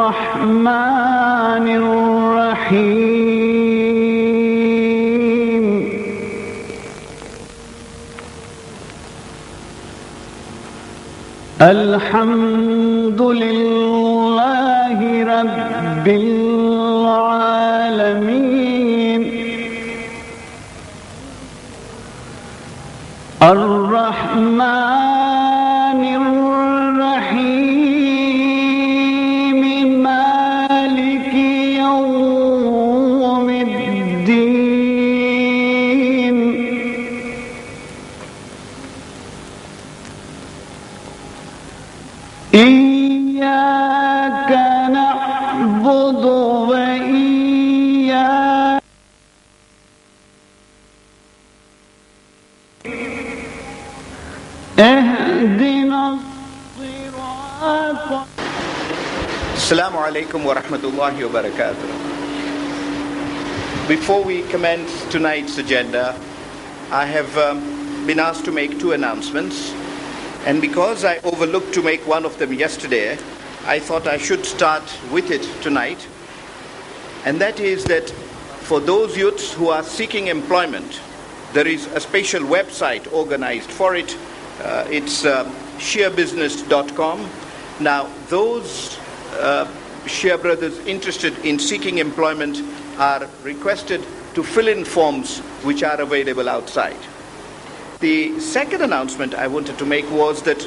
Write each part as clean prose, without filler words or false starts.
الرحمن الرحيم الحمد لله رب العالمين الرحمن الرحيم مالك يوم الدين إياك نعبد وإياك اهدنا الصراط. Assalamu alaikum wa rahmatullahi wa barakatuh. Before we commence tonight's agenda, I have been asked to make two announcements, and because I overlooked to make one of them yesterday, I thought I should start with it tonight. And that is that for those youths who are seeking employment, there is a special website organized for it. It's sheerbusiness.com. Now, those Shia brothers interested in seeking employment are requested to fill in forms which are available outside. The second announcement I wanted to make was that,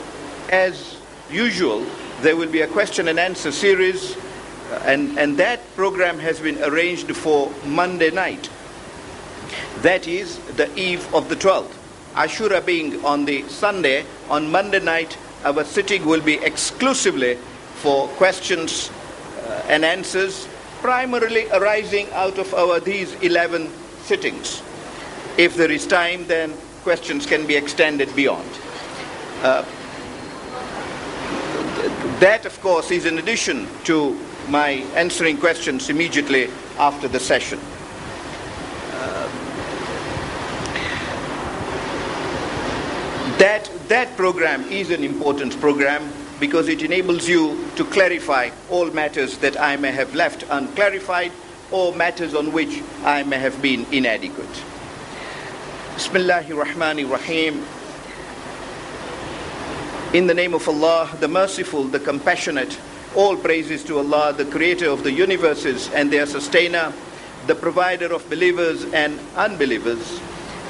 as usual, there will be a question and answer series, and that program has been arranged for Monday night. That is the eve of the 12th. Ashura being on the Sunday, on Monday night, our sitting will be exclusively for questions and answers, primarily arising out of these 11 sittings. If there is time, then questions can be extended beyond. That, of course, is in addition to my answering questions immediately after the session. That program is an important program because it enables you to clarify all matters that I may have left unclarified or matters on which I may have been inadequate. Bismillahir Rahmanir Rahim. In the name of Allah, the Merciful, the Compassionate, all praises to Allah, the Creator of the universes and their Sustainer, the Provider of believers and unbelievers.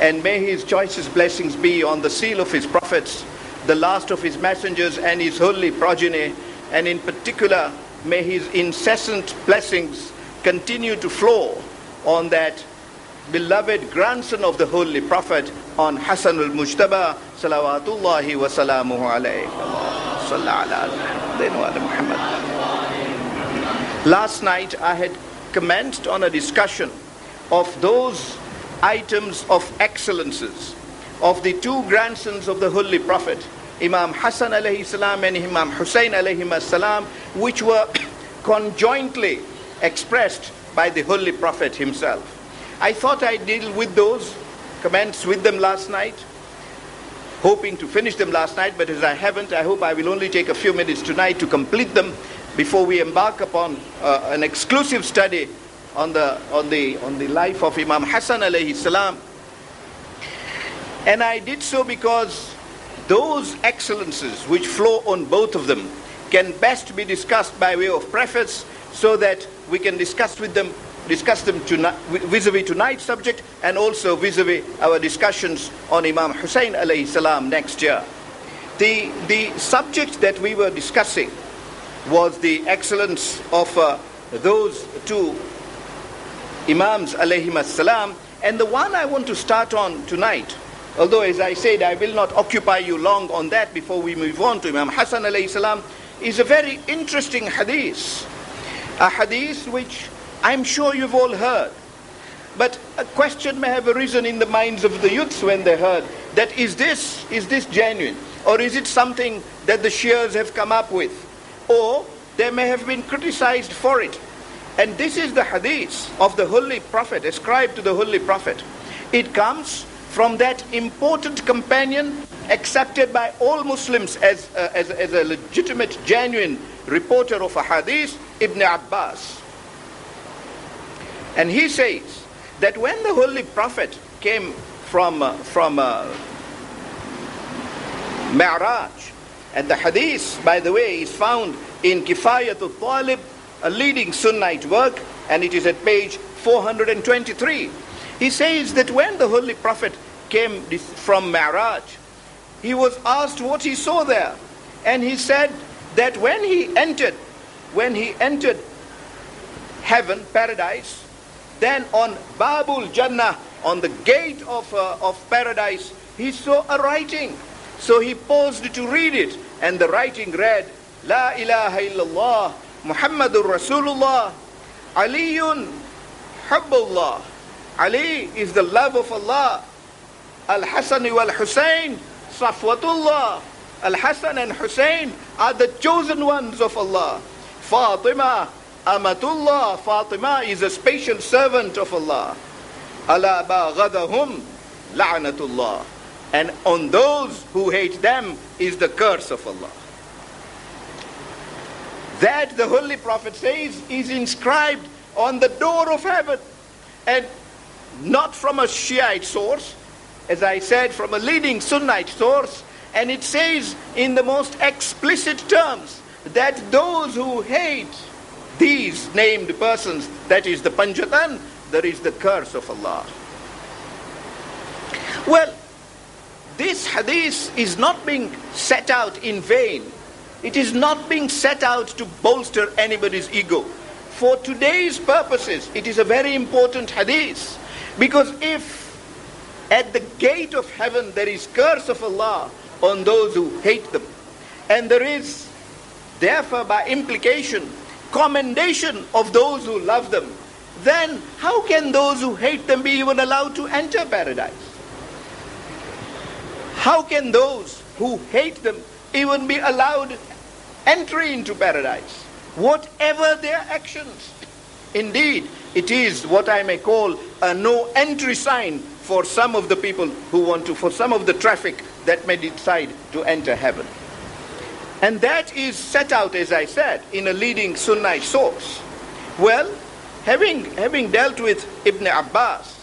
And may His choicest blessings be on the seal of His prophets, the last of His messengers and His holy progeny, and in particular, may His incessant blessings continue to flow on that beloved grandson of the Holy Prophet, on Hassan al-Mujtaba, salawatullahi wa salamuhu alayhi. Last night I had commenced on a discussion of those items of excellences of the two grandsons of the Holy Prophet, Imam Hassan alayhi salam and Imam Hussein alayhi salam, which were conjointly expressed by the Holy Prophet himself. I thought I'd deal with those, commenced with them last night, hoping to finish them last night, but as I haven't, I hope I will only take a few minutes tonight to complete them before we embark upon an exclusive study on the life of Imam Hassan alayhi salam. And I did so because those excellences which flow on both of them can best be discussed by way of preface, so that we can discuss them vis-a-vis tonight's subject, and also vis-a-vis our discussions on Imam Hussein alayhi salam next year. The subject that we were discussing was the excellence of those two Imams alayhim as-salam, and the one I want to start on tonight, although as I said I will not occupy you long on that before we move on to Imam Hassan alayhi salam, is a very interesting hadith, a hadith which I'm sure you've all heard, but a question may have arisen in the minds of the youths when they heard that is this genuine, or is it something that the Shias have come up with, or they may have been criticized for it. And this is the hadith of the Holy Prophet, ascribed to the Holy Prophet. It comes from that important companion accepted by all Muslims as a legitimate, genuine reporter of a hadith, Ibn Abbas. And he says that when the Holy Prophet came from Mi'raj, and the hadith, by the way, is found in Kifayatul Talib, a leading Sunnite work, and it is at page 423. He says that when the Holy Prophet came from Mi'raj, he was asked what he saw there. And he said that when he entered heaven, paradise, then on Babul Jannah, on the gate of paradise, he saw a writing. So he paused to read it, and the writing read, La ilaha illallah, Muhammadur Rasulullah, Aliyun Hubbullah. Ali is the love of Allah. Al-Hassan wal-Hussein, Safwatullah. Al-Hassan and Hussein are the chosen ones of Allah. Fatima, Amatullah. Fatima is a special servant of Allah. Ala baghadahum, la'natullah. And on those who hate them is the curse of Allah. That, the Holy Prophet says, is inscribed on the door of heaven. And not from a Shiite source, as I said, from a leading Sunnite source. And it says in the most explicit terms that those who hate these named persons, that is the Panjatan, there is the curse of Allah. Well, this hadith is not being set out in vain. It is not being set out to bolster anybody's ego. For today's purposes, it is a very important hadith. Because if at the gate of heaven there is curse of Allah on those who hate them, and there is therefore by implication commendation of those who love them, then how can those who hate them be even allowed to enter paradise? How can those who hate them even be allowed entry into paradise, whatever their actions? Indeed, it is what I may call a no entry sign for some of the people who want to, for some of the traffic that may decide to enter heaven. And that is set out, as I said, in a leading Sunnite source. Well, having dealt with Ibn Abbas,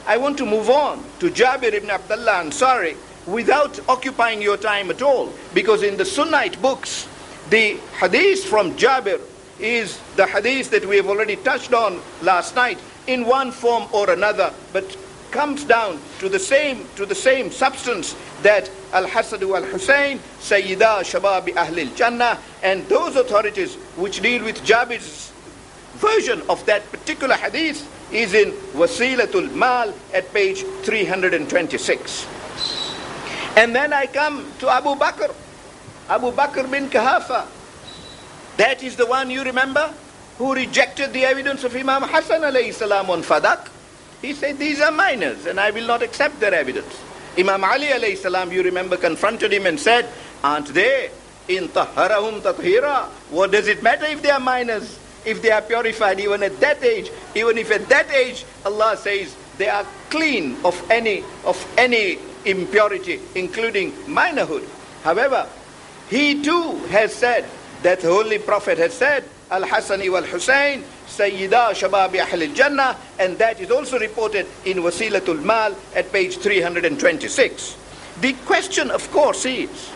I want to move on to Jabir ibn Abdullah Ansari without occupying your time at all, because in the Sunnite books, the hadith from Jabir is the hadith that we have already touched on last night in one form or another, but comes down to the same substance, that Al-Hasan wal-Hussein Sayyida Shababi Ahlil Jannah, and those authorities which deal with Jabir's version of that particular hadith is in Wasilatul Mal at page 326. And then I come to Abu Bakr bin Kahafa. That is the one, you remember, who rejected the evidence of Imam Hassan alayhi salam on Fadak. He said, these are minors and I will not accept their evidence. Imam Ali alayhi salam, you remember, confronted him and said, aren't they in tahharahum tathira? What does it matter if they are minors, if they are purified even at that age? Even if at that age Allah says they are clean of any impurity, including minorhood. However, he too has said that the Holy Prophet has said, Al-Hasani wal-Hussein Sayyida Shababi Ahlil Jannah, and that is also reported in Wasilatul Mal at page 326. The question, of course, is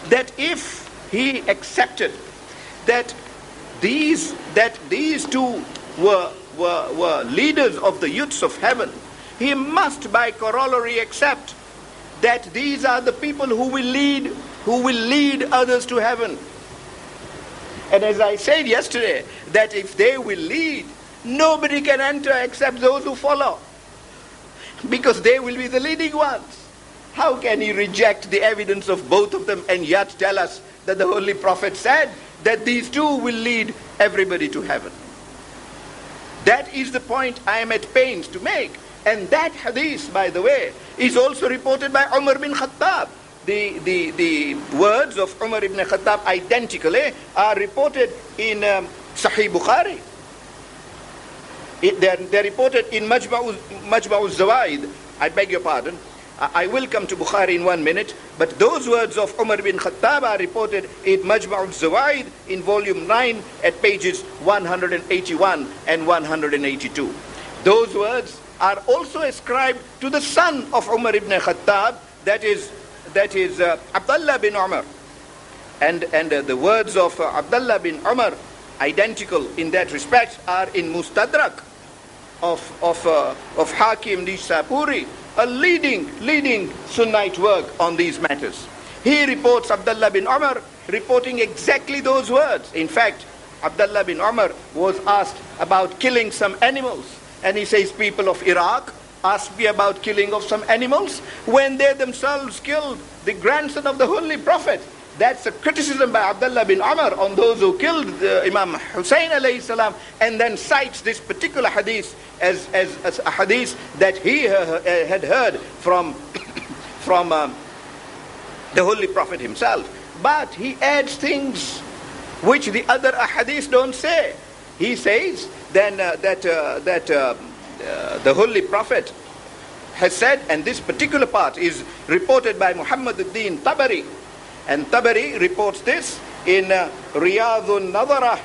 that if he accepted that these two were leaders of the youths of heaven, he must by corollary accept that these are the people who will lead others to heaven. And as I said yesterday, that if they will lead, nobody can enter except those who follow, because they will be the leading ones. How can he reject the evidence of both of them and yet tell us that the Holy Prophet said that these two will lead everybody to heaven? That is the point I am at pains to make. And that hadith, by the way, is also reported by Umar bin Khattab. The words of Umar ibn Khattab identically are reported in Sahih Bukhari. They're reported in Majma'u Zawaid, I beg your pardon, I will come to Bukhari in 1 minute, but those words of Umar bin Khattab are reported in Majma'ul Zawaid in volume 9 at pages 181 and 182. Those words are also ascribed to the son of Umar ibn Khattab, that is Abdullah bin Umar. And the words of Abdullah bin Umar, identical in that respect, are in Mustadrak of Hakim Nisapuri, a leading Sunnite work on these matters. He reports Abdullah bin Umar reporting exactly those words. In fact, Abdullah bin Umar was asked about killing some animals, and he says, people of Iraq asked me about killing of some animals when they themselves killed the grandson of the Holy Prophet. That's a criticism by Abdullah bin Umar on those who killed Imam Hussein alayhi salam, and then cites this particular hadith as a hadith that he had heard from the Holy Prophet himself. But he adds things which the other hadiths don't say. He says then that the Holy Prophet has said, and this particular part is reported by Muhammad ad-Din Tabari, and Tabari reports this in Riyadun Nadara.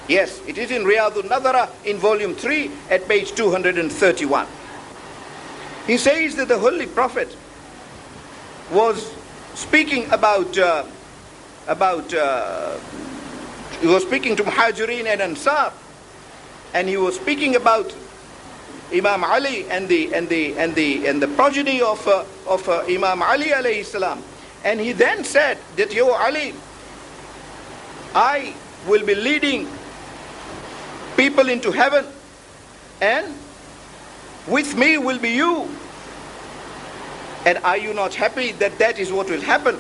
Yes, it is in Riyadun Nadara in volume 3 at page 231. He says that the Holy Prophet was speaking about he was speaking to Muhajirin and Ansar, and he was speaking about Imam Ali and the progeny of Imam Ali alayhi salam. And he then said that, yo Ali, I will be leading people into heaven, and with me will be you. And are you not happy that that is what will happen?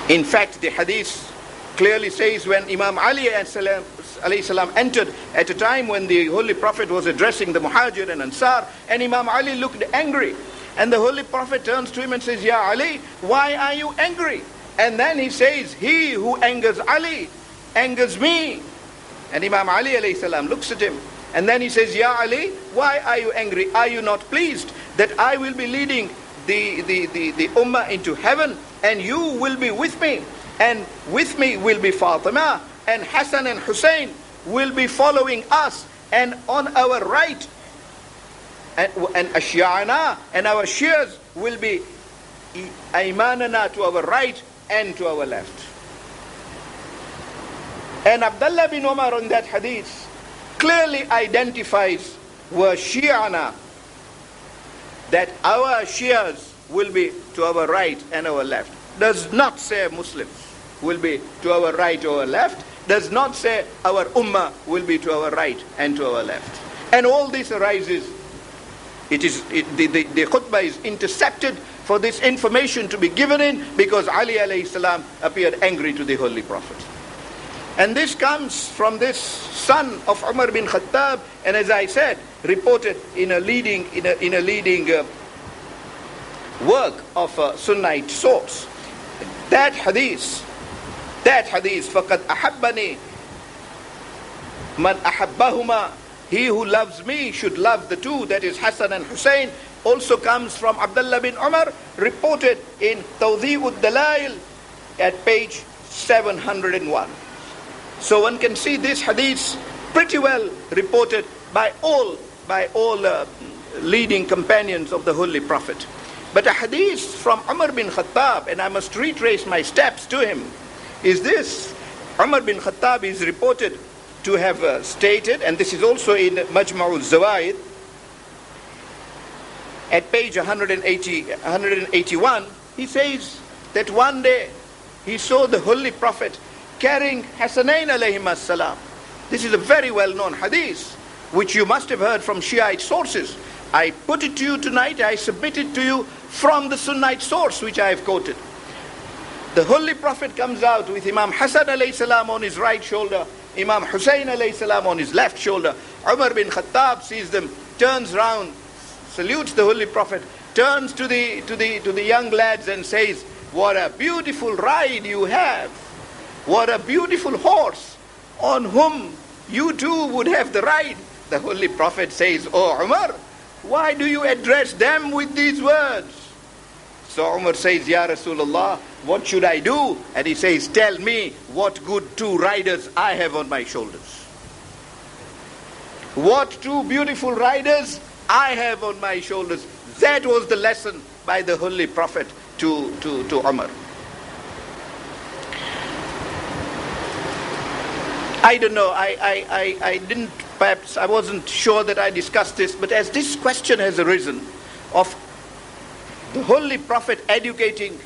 In fact, the hadith clearly says when Imam Ali alayhi salam entered at a time when the Holy Prophet was addressing the Muhajir and Ansar, and Imam Ali looked angry. And the Holy Prophet turns to him and says, Ya Ali, why are you angry? And then he says, he who angers Ali angers me. And Imam Ali alayhi salam looks at him, and then he says, Ya Ali, why are you angry? Are you not pleased that I will be leading the ummah into heaven, and you will be with me? And with me will be Fatima, and Hassan and Hussein will be following us, and on our right, and Ashya'ana, and our Shias will be Aymanana, to our right and to our left. And Abdullah bin Umar on that hadith clearly identifies were Shi'ana, that our Shias will be to our right and our left. Does not say Muslims will be to our right or our left. Does not say our ummah will be to our right and to our left. And all this arises, the khutbah is intercepted for this information to be given in, because Ali alayhi salam appeared angry to the Holy Prophet. And this comes from this son of Umar bin Khattab, and as I said, reported in a leading work of a Sunnite source. That hadith, فَقَدْ أَحَبَّنِي مَنْ أَحَبَّهُمَا, he who loves me should love the two, that is Hassan and Hussein, also comes from Abdullah bin Umar, reported in Tawdhi'ud Dalail at page 701. So one can see this hadith pretty well reported by all leading companions of the Holy Prophet. But a hadith from Umar bin Khattab, and I must retrace my steps to him, is this. Umar bin Khattab is reported to have stated, and this is also in Majma'ul Zawaid, at page 181, he says that one day he saw the Holy Prophet carrying Hassanain alayhim as-salam. This is a very well-known hadith, which you must have heard from Shiite sources. I put it to you tonight, I submit it to you from the Sunnite source which I have quoted. The Holy Prophet comes out with Imam Hassan alayhi salam on his right shoulder, Imam Hussein alayhi salam on his left shoulder. Umar bin Khattab sees them, turns round, salutes the Holy Prophet, turns to the young lads and says, what a beautiful ride you have. What a beautiful horse on whom you too would have the ride. The Holy Prophet says, oh Umar, Why do you address them with these words? So Umar says, Ya Rasulullah, what should I do? And he says, tell me what good two riders I have on my shoulders. What two beautiful riders I have on my shoulders. That was the lesson by the Holy Prophet to Umar. I don't know, I didn't, perhaps I wasn't sure that I discussed this, but as this question has arisen of the Holy Prophet educating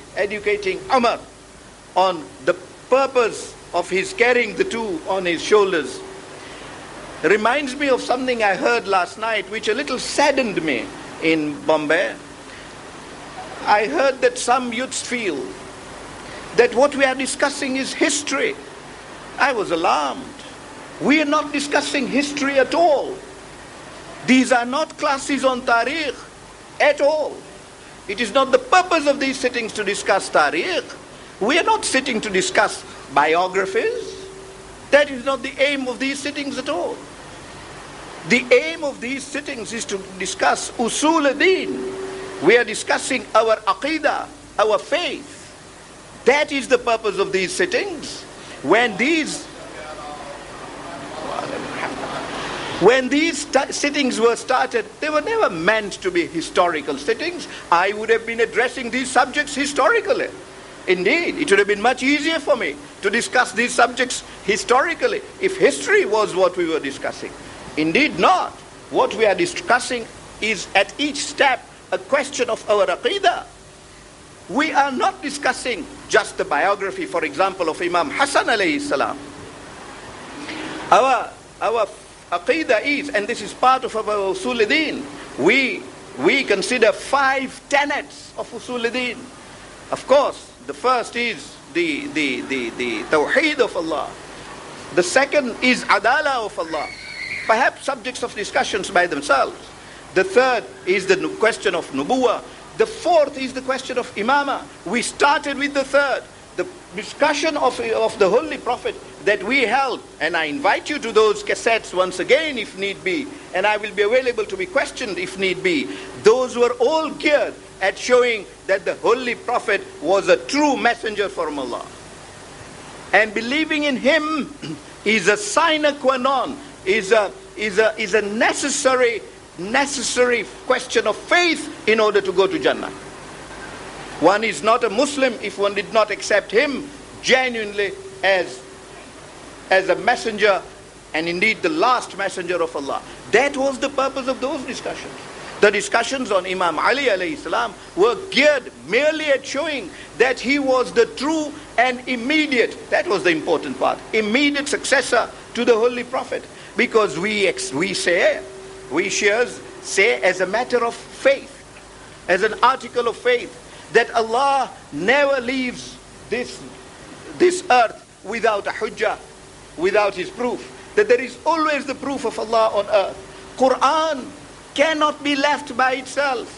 Umar on the purpose of his carrying the two on his shoulders, reminds me of something I heard last night which a little saddened me in Bombay. I heard that some youths feel that what we are discussing is history. I was alarmed. We are not discussing history at all. These are not classes on Tariq at all. It is not the purpose of these sittings to discuss Tariq. We are not sitting to discuss biographies. That is not the aim of these sittings at all. The aim of these sittings is to discuss usul ad-din. We are discussing our aqidah, our faith. That is the purpose of these sittings. When these sittings were started, they were never meant to be historical sittings. I would have been addressing these subjects historically. Indeed, it would have been much easier for me to discuss these subjects historically if history was what we were discussing. Indeed not. What we are discussing is at each step a question of our aqidah. We are not discussing just the biography, for example, of Imam Hassan alayhi salam. Our aqidah is, and this is part of our usul ad-din, we consider 5 tenets of usul ad-din. Of course, the first is the tawheed of Allah. The second is adala of Allah, perhaps subjects of discussions by themselves. The third is the question of nubuwah. The fourth is the question of imamah. We started with the third, the discussion of the Holy Prophet that we held. And I invite you to those cassettes once again if need be. And I will be available to be questioned if need be. Those were all geared at showing that the Holy Prophet was a true messenger from Allah. And believing in him is a sine qua non, is a necessary question of faith in order to go to Jannah. One is not a Muslim if one did not accept him genuinely as a messenger, and indeed the last messenger of Allah. That was the purpose of those discussions. The discussions on Imam Ali alayhi salam were geared merely at showing that he was the true and immediate, that was the important part, immediate successor to the Holy Prophet. Because we Shias say as a matter of faith, as an article of faith, that Allah never leaves this earth without a hujjah, without his proof. That there is always the proof of Allah on earth. Quran cannot be left by itself.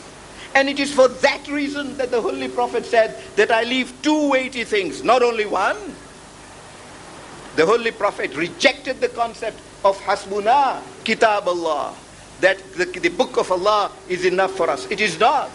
And it is for that reason that the Holy Prophet said that I leave 2 weighty things, not only one. The Holy Prophet rejected the concept of hasbuna kitab Allah, that the book of Allah is enough for us. It is not.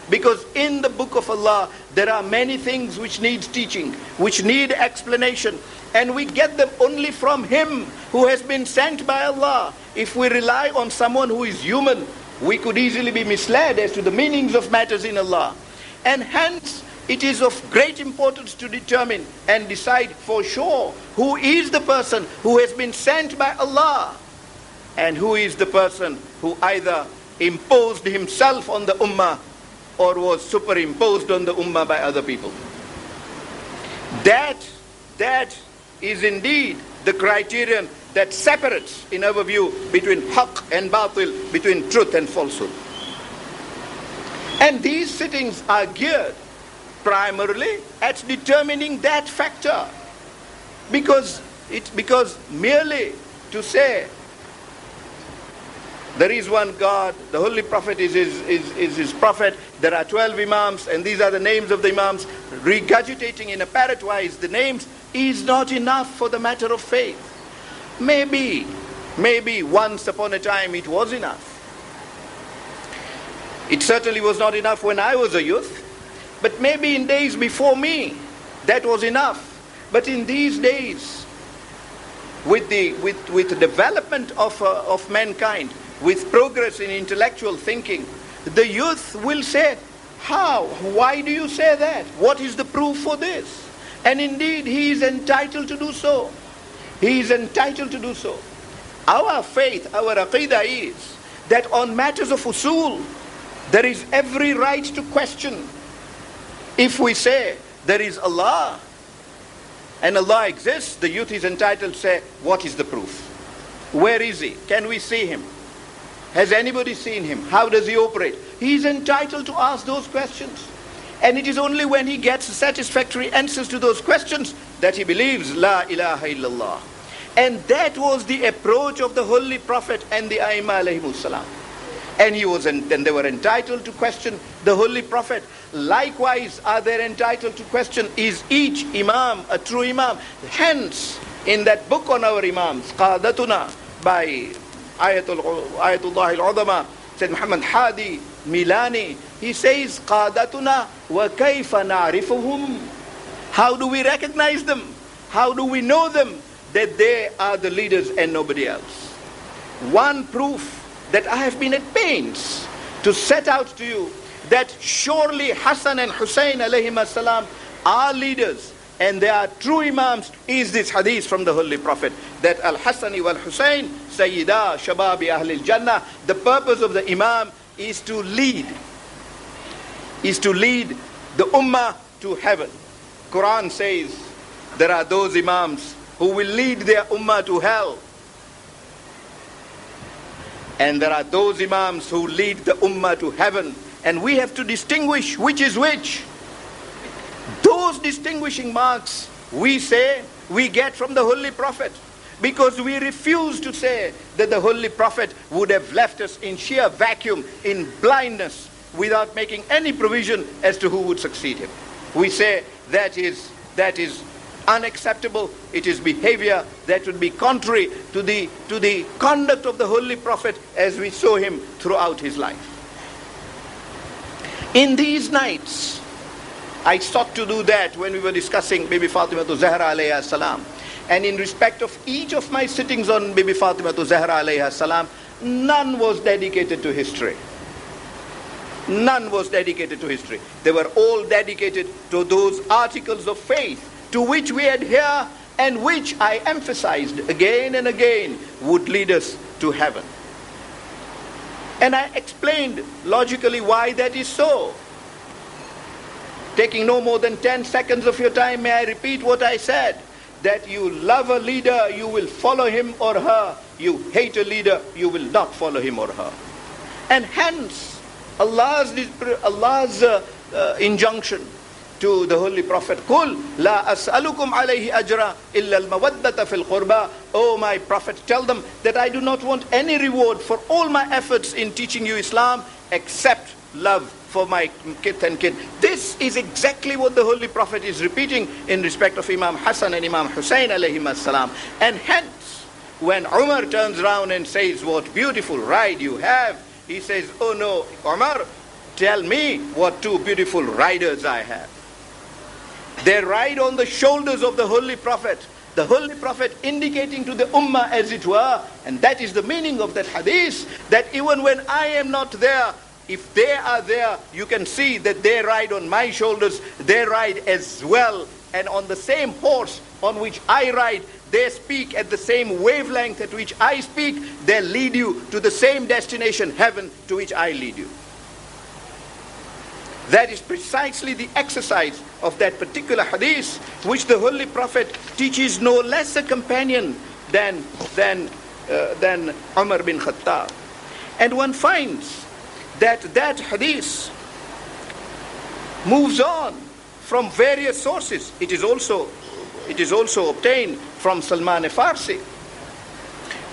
Because in the book of Allah, there are many things which need teaching, which need explanation. And we get them only from him who has been sent by Allah. If we rely on someone who is human, we could easily be misled as to the meanings of matters in Allah. And hence, it is of great importance to determine and decide for sure who is the person who has been sent by Allah and who is the person who either imposed himself on the ummah or was superimposed on the ummah by other people. That is indeed the criterion that separates, in our view, between haqq and batil, between truth and falsehood. And these sittings are geared primarily at determining that factor. Because merely to say there is one God, the Holy Prophet is his prophet, there are 12 Imams and these are the names of the Imams, regurgitating in a parrot-wise the names is not enough for the matter of faith. Maybe once upon a time it was enough. It certainly was not enough when I was a youth, but maybe in days before me, that was enough. But in these days, with the development of mankind, with progress in intellectual thinking, the youth will say, how? Why do you say that? What is the proof for this? And indeed, he is entitled to do so. He is entitled to do so. Our faith, our aqidah is that on matters of usul, there is every right to question. If we say there is Allah and Allah exists, the youth is entitled to say, what is the proof? Where is he? Can we see him? Has anybody seen him? How does he operate? He is entitled to ask those questions. And it is only when he gets satisfactory answers to those questions that he believes La ilaha illallah. And that was the approach of the Holy Prophet and the Aimma alayhimus salam. And they were entitled to question the Holy Prophet. Likewise, are they entitled to question, is each Imam a true Imam? Hence, in that book on our Imams, Qadatuna, by Ayatullah al-Udama, Sayyid Muhammad Hadi Milani, he says, Qadatuna wa kayfa na'rifuhum. How do we recognize them? How do we know them? That they are the leaders and nobody else. One proof that I have been at pains to set out to you, that surely Hassan and Hussein alayhim salam are leaders and they are true Imams, is this hadith from the Holy Prophet, that Al-Hassani wal-Hussein Sayyida Shababi Ahlil Jannah. The purpose of the Imam is to lead the Ummah to heaven. Quran says there are those Imams who will lead their Ummah to hell. And there are those Imams who lead the Ummah to heaven. And we have to distinguish which is which. Those distinguishing marks, we say, we get from the Holy Prophet. Because we refuse to say that the Holy Prophet would have left us in sheer vacuum, in blindness, without making any provision as to who would succeed him. We say that is unacceptable. It is behavior that would be contrary to the conduct of the Holy Prophet as we saw him throughout his life. In these nights, I sought to do that when we were discussing Bibi Fatema to Zahra alayha salam. And in respect of each of my sittings on Bibi Fatema to Zahra alayha salam, none was dedicated to history. None was dedicated to history. They were all dedicated to those articles of faith to which we adhere and which I emphasized again and again would lead us to heaven. And I explained logically why that is so. Taking no more than 10 seconds of your time, may I repeat what I said? That you love a leader, you will follow him or her. You hate a leader, you will not follow him or her. And hence, Allah's injunction to the Holy Prophet, Qul la as'alukum alayhi ajra illa al-mawaddata fil qurba. Oh my Prophet, tell them that I do not want any reward for all my efforts in teaching you Islam except love for my kith and kin. This is exactly what the Holy Prophet is repeating in respect of Imam Hassan and Imam Hussein alayhim as-salam. And hence, when Umar turns around and says, what beautiful ride you have, he says, oh no, Umar, tell me what two beautiful riders I have. They ride on the shoulders of the Holy Prophet. The Holy Prophet indicating to the Ummah as it were, and that is the meaning of that hadith, that even when I am not there, if they are there, you can see that they ride on my shoulders, they ride as well, and on the same horse on which I ride, they speak at the same wavelength at which I speak, they lead you to the same destination, heaven, to which I lead you. That is precisely the exercise of that particular hadith, which the Holy Prophet teaches no less a companion than Umar bin Khattab. And one finds that hadith moves on from various sources. It is also obtained from Salman Farsi.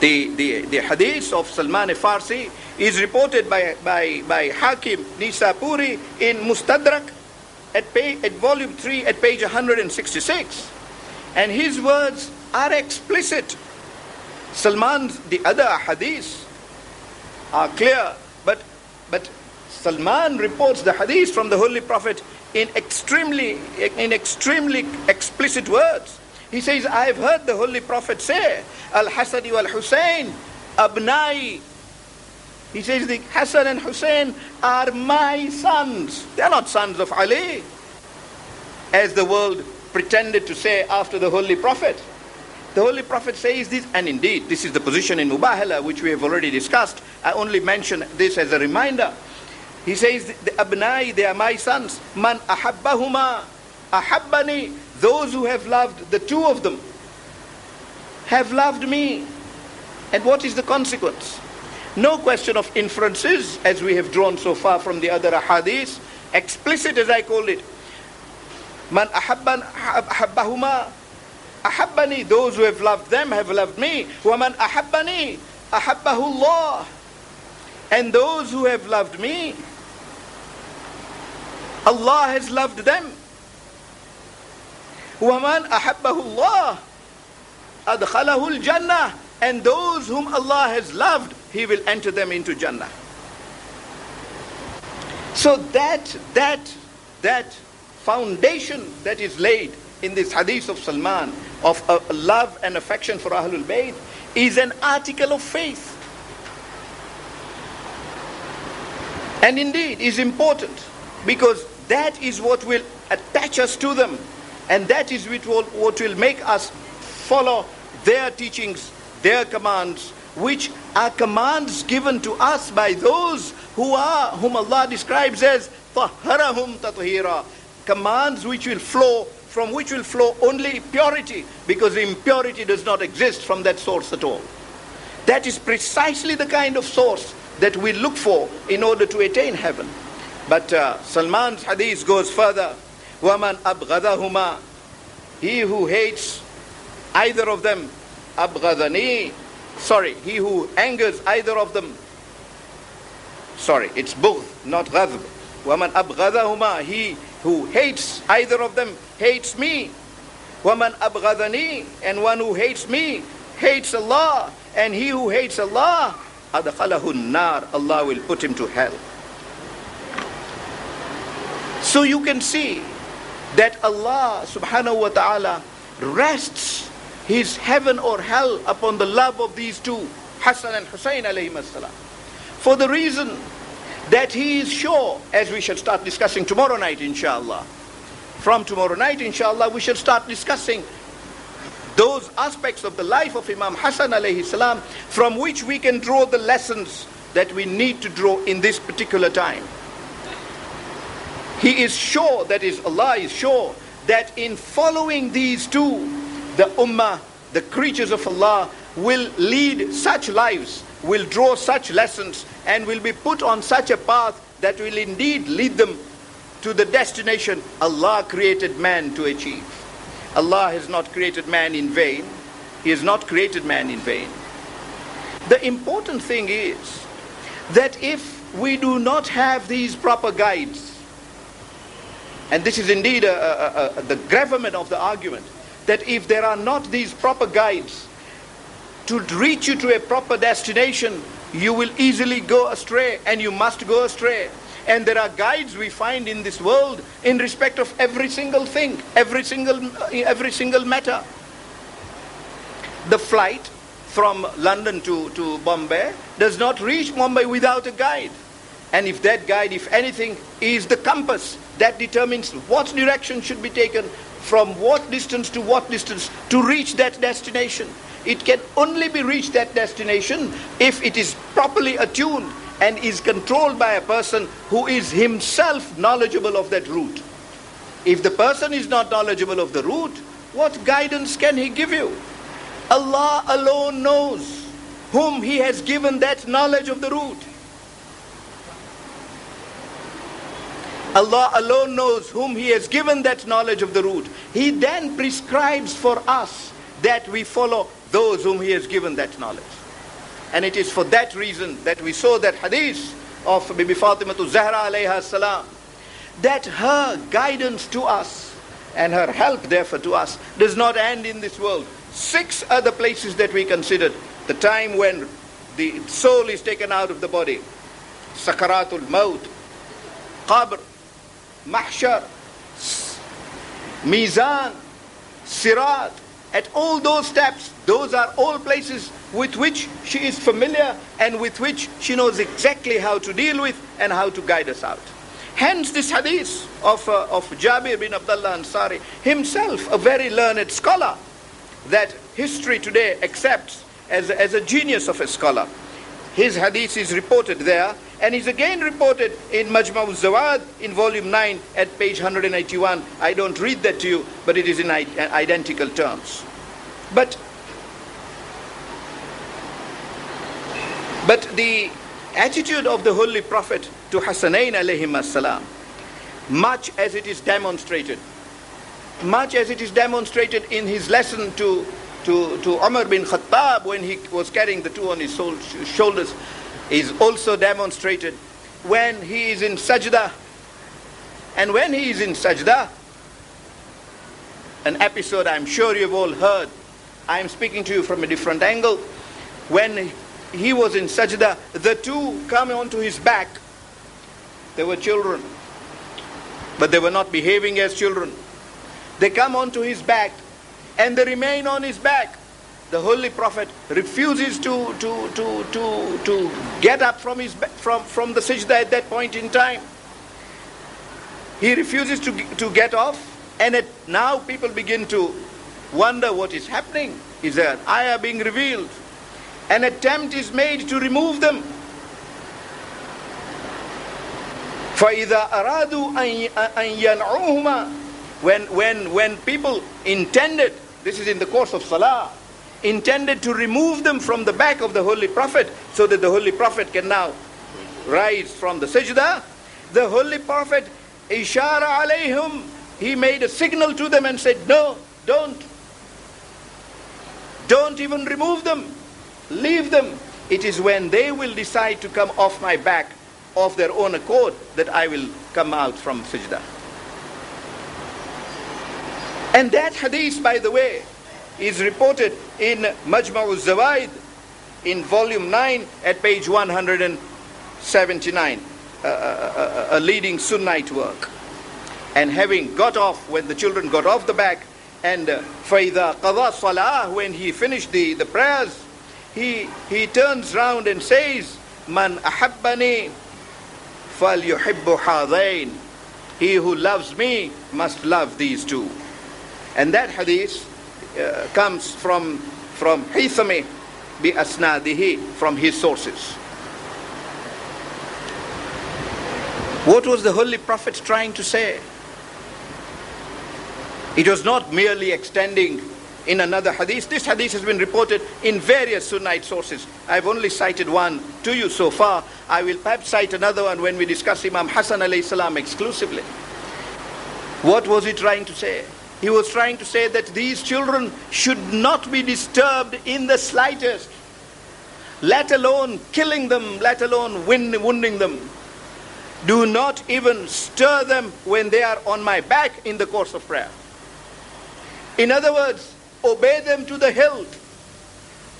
The hadith of Salman Farsi is reported by Hakim Nisapuri in Mustadrak at volume 3 at page 166. And his words are explicit. The other hadiths are clear, but Salman reports the hadith from the Holy Prophet in extremely explicit words. He says, I have heard the Holy Prophet say, Al-Hasani wal-Husayn, Abnai. He says, the Hassan and Hussein are my sons. They are not sons of Ali, as the world pretended to say after the Holy Prophet. The Holy Prophet says this, and indeed, this is the position in Mubahala, which we have already discussed. I only mention this as a reminder. He says, the Abnai, they are my sons. Man ahabbahuma, ahabbani. Those who have loved the two of them have loved me. And what is the consequence? No question of inferences, as we have drawn so far from the other ahadith, explicit as I called it. Man ahabbahuma, ahabbani. Those who have loved them have loved me. Wa man ahabbani, ahabbahu Allah. And those who have loved me, Allah has loved them. وَمَنْ أَحَبَّهُ اللَّهُ أَدْخَلَهُ الْجَنَّةِ. And those whom Allah has loved, He will enter them into Jannah. So that foundation that is laid in this hadith of Salman, of love and affection for Ahlul Bayt, is an article of faith. And indeed is important, because that is what will attach us to them. And that is what will make us follow their teachings, their commands, which are commands given to us by those whom Allah describes as طَهَّرَهُمْ تَطْهِيرًا. Commands which will flow, from which will flow only purity, because impurity does not exist from that source at all. That is precisely the kind of source that we look for in order to attain heaven. But Salman's hadith goes further. وَمَنْ أَبْغَضَهُمَا. He who hates either of them, أَبْغَضَنِي. Sorry, he who angers either of them. Sorry, it's bughd, not ghadb. وَمَنْ أَبْغَضَهُمَا. He who hates either of them hates me. وَمَنْ أَبْغَضَنِي. And one who hates me hates Allah. And he who hates Allah, أَدْخَلَهُ النَّارِ. Allah will put him to hell. So you can see that Allah subhanahu wa ta'ala rests His heaven or hell upon the love of these two, Hassan and Hussein alayhim as-salam. For the reason that He is sure, as we shall start discussing tomorrow night inshallah. From tomorrow night inshallah we shall start discussing those aspects of the life of Imam Hassan alayhi salam from which we can draw the lessons that we need to draw in this particular time. He is sure, that is, Allah is sure, that in following these two, the ummah, the creatures of Allah, will lead such lives, will draw such lessons, and will be put on such a path that will indeed lead them to the destination Allah created man to achieve. Allah has not created man in vain. He has not created man in vain. The important thing is that if we do not have these proper guides, and this is indeed the gravamen of the argument, that if there are not these proper guides to reach you to a proper destination, you will easily go astray, and you must go astray. And there are guides we find in this world in respect of every single thing, every single matter. The flight from London to Bombay does not reach Bombay without a guide. And if that guide, if anything, is the compass that determines what direction should be taken, from what distance to reach that destination. It can only be reached, that destination, if it is properly attuned and is controlled by a person who is himself knowledgeable of that route. If the person is not knowledgeable of the route, what guidance can he give you? Allah alone knows whom He has given that knowledge of the route. Allah alone knows whom He has given that knowledge of the route. He then prescribes for us that we follow those whom He has given that knowledge. And it is for that reason that we saw that hadith of Bibi Fatema to Zahra alayha salam, that her guidance to us and her help therefore to us does not end in this world. 6 other places that we considered: the time when the soul is taken out of the body, Sakaratul Maut, Qabr, Mahshar, Mizan, Sirat. At all those steps, those are all places with which she is familiar and with which she knows exactly how to deal with and how to guide us out. Hence this hadith of Jabir bin Abdullah Ansari, himself a very learned scholar, that history today accepts as a genius of a scholar. His hadith is reported there, and is again reported in Majma' al-Zawad in volume 9 at page 181. I don't read that to you, but it is in identical terms. But the attitude of the Holy Prophet to Hassanain alayhim as-salam, much as it is demonstrated in his lesson to Umar bin Khattab when he was carrying the two on his shoulders, is also demonstrated when he is in sajda. And when he is in sajda, an episode I'm sure you've all heard, I'm speaking to you from a different angle. When he was in sajda, the two come onto his back. They were children, but they were not behaving as children. They come onto his back and they remain on his back. The Holy Prophet refuses to get up from the sajda at that point in time. He refuses to get off, and now people begin to wonder what is happening. Is there an ayah being revealed? An attempt is made to remove them. فَإِذَا أَرَادُوا أَن يَنْعُوهُمَا, when people intended, this is in the course of salah, intended to remove them from the back of the Holy Prophet so that the Holy Prophet can now rise from the sajda, the Holy Prophet ishara alayhum, he made a signal to them and said, no, don't even remove them, leave them. It is when they will decide to come off my back of their own accord that I will come out from sajda. And that hadith, by the way, is reported in Majma' al-Zawaid in volume 9 at page 179, a leading Sunnite work. And having got off, when the children got off the back, and فَإِذَا قَضَى صَلَاهُ, when he finished the prayers, he turns round and says, مَنْ أَحَبَّنِي فَلْيُحِبُّ هَذَيْنِ, he who loves me must love these two. And that hadith comes from Haythami bi asnadihi, from his sources. What was the Holy Prophet trying to say? It was not merely extending in another hadith. This hadith has been reported in various Sunnite sources. I've only cited one to you so far. I will perhaps cite another one when we discuss Imam Hassan alayhi salam exclusively. What was he trying to say? He was trying to say that these children should not be disturbed in the slightest, let alone killing them, let alone wounding them. Do not even stir them when they are on my back in the course of prayer. In other words, obey them to the hilt,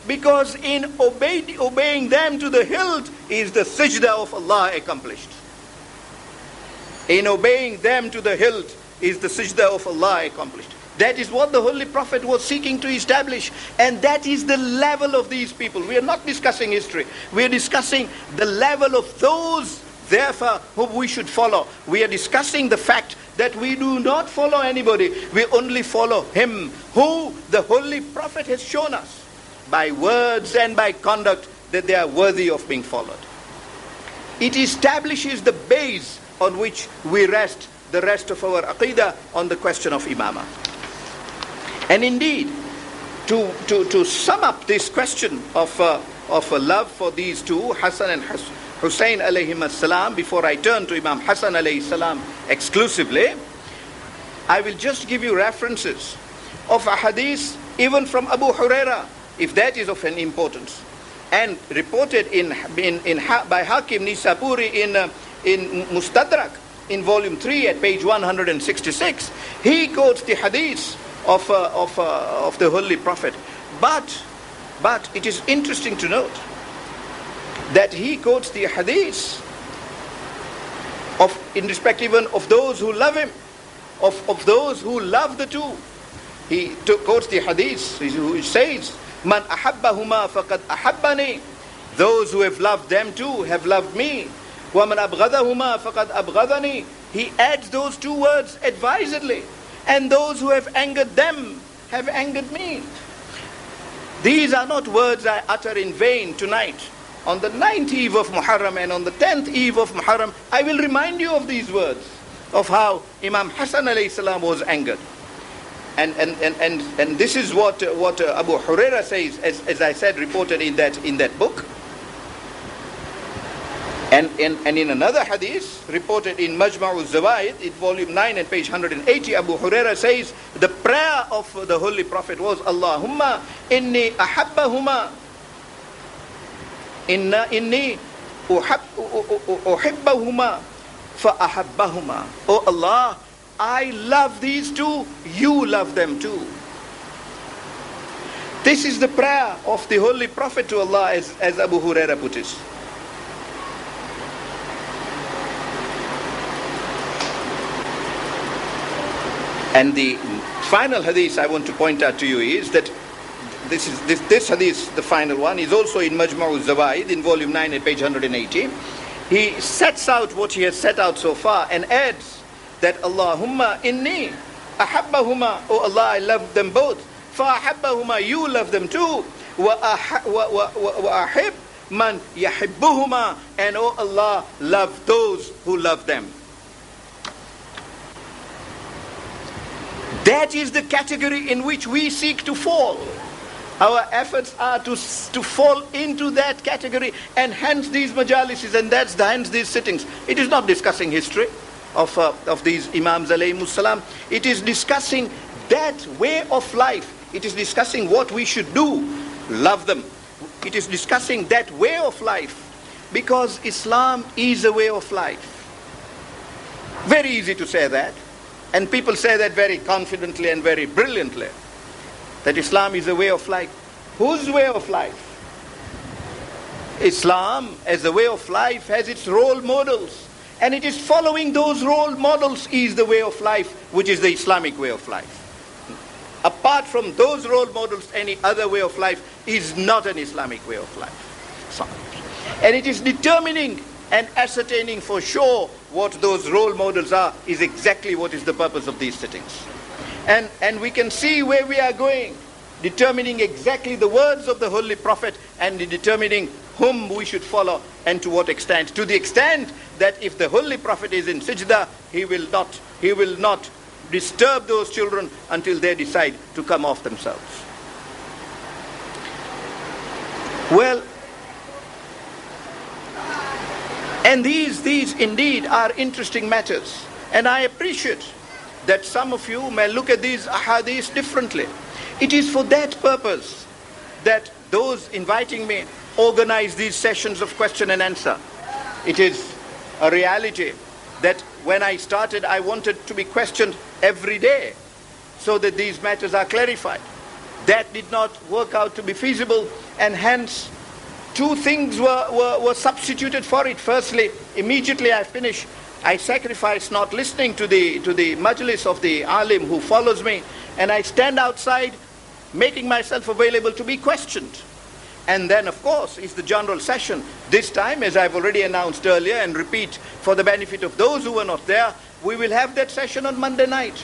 because in obeying them to the hilt is the sajda of Allah accomplished. In obeying them to the hilt is the sajda of Allah accomplished. That is what the Holy Prophet was seeking to establish, and that is the level of these people. We are not discussing history. We are discussing the level of those, therefore, whom we should follow. We are discussing the fact that we do not follow anybody. We only follow him who the Holy Prophet has shown us by words and by conduct that they are worthy of being followed. It establishes the base on which we rest the rest of our aqidah on the question of imamah. And indeed, to sum up this question of a love for these two, Hassan and Hussein alayhim as-salam, before I turn to Imam Hassan alayhi salam exclusively, I will just give you references of a hadith even from Abu Huraira, if that is of an importance, and reported by Hakim Nisapuri in Mustadrak in volume 3 at page 166. He quotes the hadith of the Holy Prophet, but it is interesting to note that he quotes the hadith in respect even of those who love him, of those who love the two. He quotes the hadith which says, Man ahabbahuma faqad ahabbani. Those who have loved them too have loved me. Wa man abghadahuma faqad abghadani. He adds those two words advisedly. And those who have angered them have angered me. These are not words I utter in vain tonight. On the 9th eve of Muharram and on the 10th eve of Muharram, I will remind you of these words, of how Imam Hassan alayhi salam was angered. And this is what Abu Huraira says, as I said, reported in that book. And in another hadith, reported in Majma'u Zawaid, in volume 9 and page 180, Abu Huraira says, the prayer of the Holy Prophet was, Allahumma inni ahabbahuma, inni uhibbahuma fa ahabbahuma. Oh Allah, I love these two, you love them too. This is the prayer of the Holy Prophet to Allah, as Abu Huraira put it. And the final hadith I want to point out to you is that this hadith, the final one, is also in Majma'u Zawaid in volume 9 and page 180. He sets out what he has set out so far and adds that Allahumma inni ahabbahuma, oh Allah, I love them both. Fa ahabbahuma, you love them too. Wa ahib man yahibbuhuma, and oh Allah, love those who love them. That is the category in which we seek to fall. Our efforts are to fall into that category, and hence these majalises, and hence these sittings. It is not discussing history of these Imams alayhimus salam. It is discussing that way of life. It is discussing what we should do. Love them. It is discussing that way of life, because Islam is a way of life. Very easy to say that. And people say that very confidently and very brilliantly, that Islam is a way of life. Whose way of life? Islam, as a way of life, has its role models. And it is following those role models is the way of life, which is the Islamic way of life. Apart from those role models, any other way of life is not an Islamic way of life. And it is determining and ascertaining for sure what those role models are is exactly what is the purpose of these sittings. And we can see where we are going, determining exactly the words of the Holy Prophet and determining whom we should follow and to what extent. To the extent that if the Holy Prophet is in sajda, he will not disturb those children until they decide to come off themselves. Well, and these indeed are interesting matters. And I appreciate that some of you may look at these ahadith differently. It is for that purpose that those inviting me organize these sessions of question and answer. It is a reality that when I started, I wanted to be questioned every day so that these matters are clarified. That did not work out to be feasible, and hence two things were substituted for it. Firstly, immediately I finish, I sacrifice not listening to the majlis of the alim who follows me, and I stand outside making myself available to be questioned. And then, of course, is the general session. This time, as I've already announced earlier and repeat for the benefit of those who were not there, we will have that session on Monday night,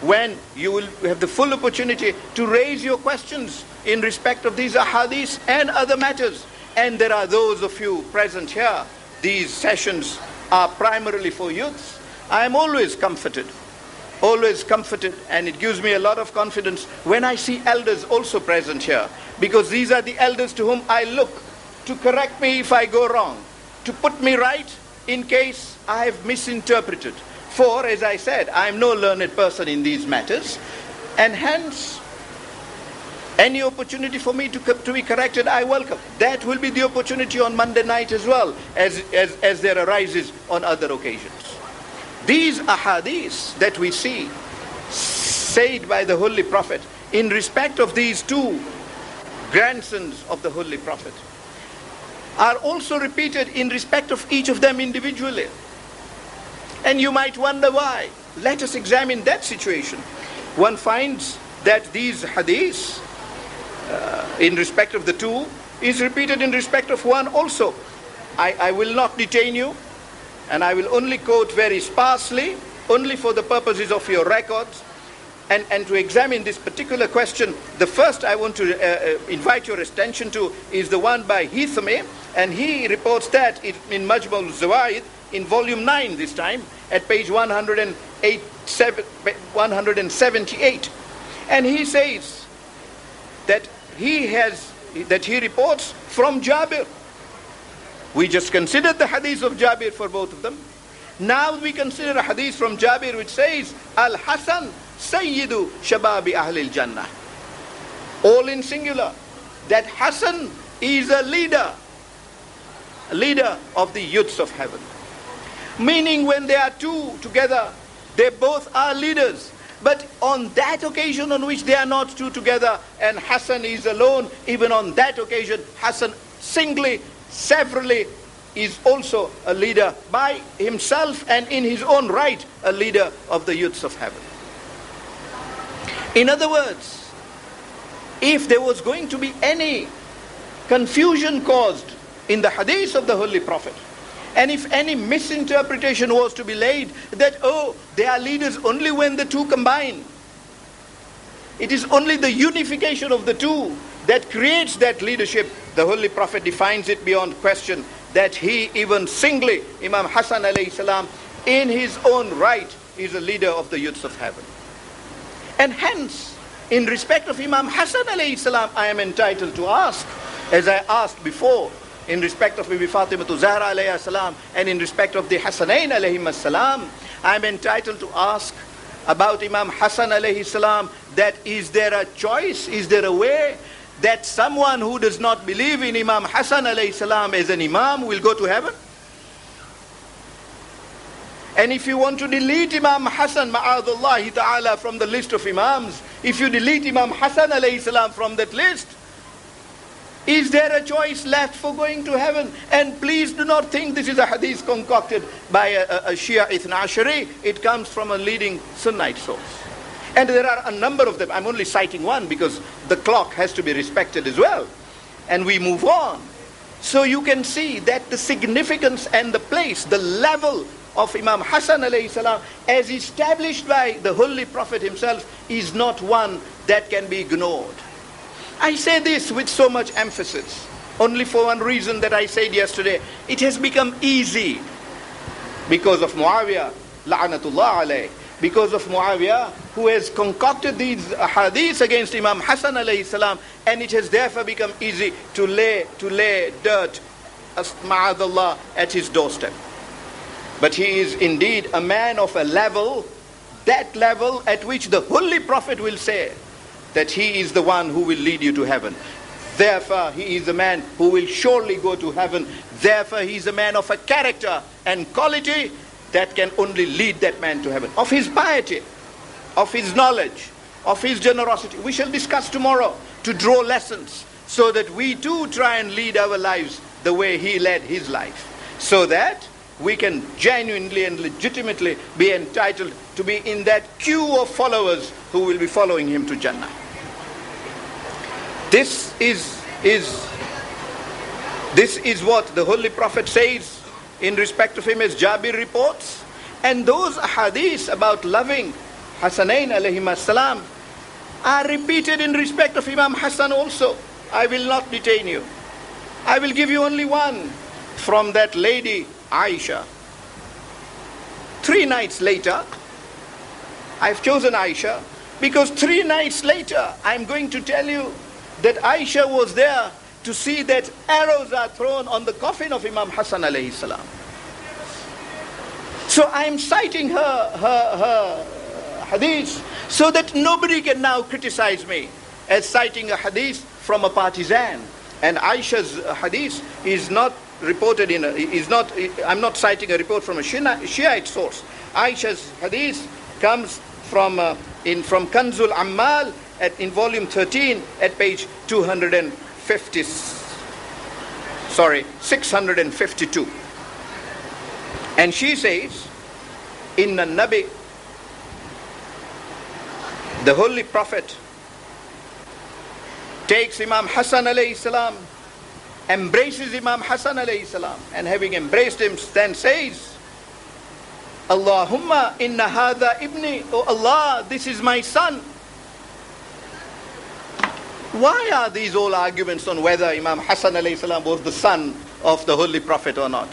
when you will have the full opportunity to raise your questions in respect of these ahadith and other matters. And there are those of you present here. These sessions are primarily for youths. I am always comforted, and it gives me a lot of confidence when I see elders also present here, because these are the elders to whom I look to correct me if I go wrong, to put me right in case I have misinterpreted. For, as I said, I am no learned person in these matters, and hence any opportunity for me to be corrected, I welcome. That will be the opportunity on Monday night as well, as there arises on other occasions. These ahadith that we see said by the Holy Prophet in respect of these two grandsons of the Holy Prophet are also repeated in respect of each of them individually. And you might wonder why. Let us examine that situation. One finds that these hadiths, in respect of the two, is repeated in respect of one also. I will not detain you, and I will only quote very sparsely, only for the purposes of your records, and to examine this particular question. The first I want to invite your attention to is the one by Haythami, and he reports that in Majmu' al-Zawaid, in volume 9 this time, at page 178. And he says that he reports from Jabir. We just considered the hadith of Jabir for both of them. Now we consider a hadith from Jabir which says, Al-Hasan Sayyidu Shababi Ahlil Jannah. All in singular. That Hasan is a leader of the youths of heaven. Meaning when they are two together, they both are leaders. But on that occasion on which they are not two together and Hasan is alone, even on that occasion, Hasan singly, severally, is also a leader by himself and in his own right, a leader of the youths of heaven. In other words, if there was going to be any confusion caused in the hadith of the Holy Prophet, and if any misinterpretation was to be laid that, oh, they are leaders only when the two combine, it is only the unification of the two that creates that leadership. The Holy Prophet defines it beyond question that he even singly, Imam Hassan alayhi salam, in his own right is a leader of the youths of heaven. And hence, in respect of Imam Hassan alayhi salam, I am entitled to ask, as I asked before, in respect of Bibi Fatema to Zahra alayhi salam, and in respect of the Hassanain alayhi salam, I am entitled to ask about Imam Hassan alayhi salam, that is there a choice, is there a way that someone who does not believe in Imam Hassan alayhi salam as an imam will go to heaven? And if you want to delete Imam Hassan ma'adallahi ta'ala from the list of imams, if you delete Imam Hassan alayhi salam from that list, is there a choice left for going to heaven? And please do not think this is a hadith concocted by a Shia Ithna Ashari. It comes from a leading Sunnite source. And there are a number of them. I'm only citing one because the clock has to be respected as well. And we move on. So you can see that the significance and the place, the level of Imam Hassan alayhi salam as established by the Holy Prophet himself is not one that can be ignored. I say this with so much emphasis, only for one reason that I said yesterday. It has become easy because of Muawiyah, la'anatullah alayh, because of Muawiyah, who has concocted these hadiths against Imam Hassan alayhi salam, and it has therefore become easy to lay dirt, ma'adallah, at his doorstep. But he is indeed a man of a level, that level at which the Holy Prophet will say that he is the one who will lead you to heaven. Therefore, he is a man who will surely go to heaven. Therefore, he is a man of a character and quality that can only lead that man to heaven. Of his piety, of his knowledge, of his generosity. We shall discuss tomorrow to draw lessons so that we too try and lead our lives the way he led his life. So that we can genuinely and legitimately be entitled to be in that queue of followers who will be following him to Jannah. This is what the Holy Prophet says in respect of him, as Jabir reports. And those hadiths about loving Hassanain alayhim salam are repeated in respect of Imam Hassan also. I will not detain you. I will give you only one from that lady Aisha. 3 nights later, I've chosen Aisha because 3 nights later I'm going to tell you that Aisha was there to see that arrows are thrown on the coffin of Imam Hassan alayhi salam. So I'm citing her hadith so that nobody can now criticize me as citing a hadith from a partisan. And Aisha's hadith is not reported I'm not citing a report from a Shiite source. Aisha's hadith comes from Kanzul Ammal in volume 13 at page 652. And she says Inna Nabi, the Holy Prophet, takes Imam Hassan alayhi salam, embraces Imam Hassan alayhi salam, and having embraced him, then says, Allahumma inna hadha ibni, oh Allah, this is my son. Why are these all arguments on whether Imam Hassan alayhi salam was the son of the Holy Prophet or not?